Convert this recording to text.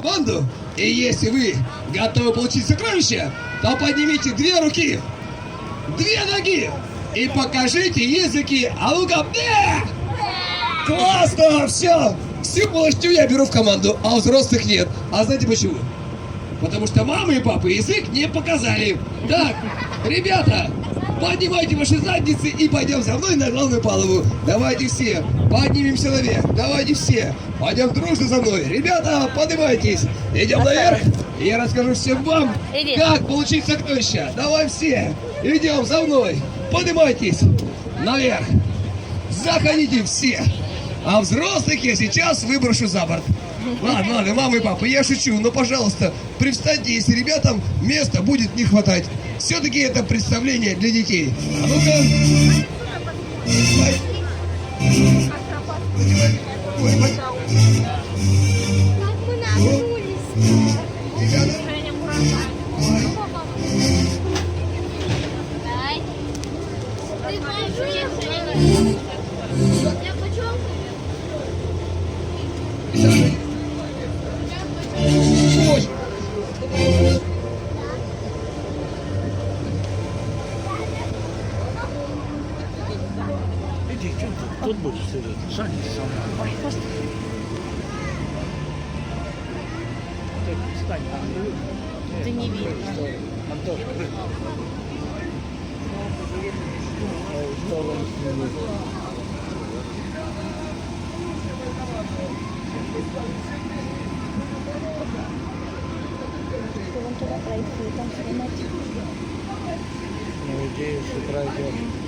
команду. И если вы готовы получить сокровища, то поднимите 2 руки, 2 ноги и покажите языки. А ну-ка, да! Классно, все. Всю малышню я беру в команду, а взрослых нет. А знаете почему? Потому что мамы и папы язык не показали. Так, ребята, поднимайте ваши задницы и пойдем за мной на главную палубу. Давайте все, поднимемся наверх. Давайте все, пойдем дружно за мной. Ребята, поднимайтесь. Идем наверх. И я расскажу всем вам, как получить сокровища. Давай все, идем за мной. Поднимайтесь наверх. Заходите все. А взрослых я сейчас выброшу за борт. Ладно, мама и папа, я шучу, но, пожалуйста, привстаньте, если ребятам места будет не хватать. Все-таки это представление для детей. А ну-ка. Иди, что ты тут будешь сидеть? Шагни со мной. Ты встань. Ты не видно. Антош, Вон туда пройти, там снимать. ну, идея, что пройдет.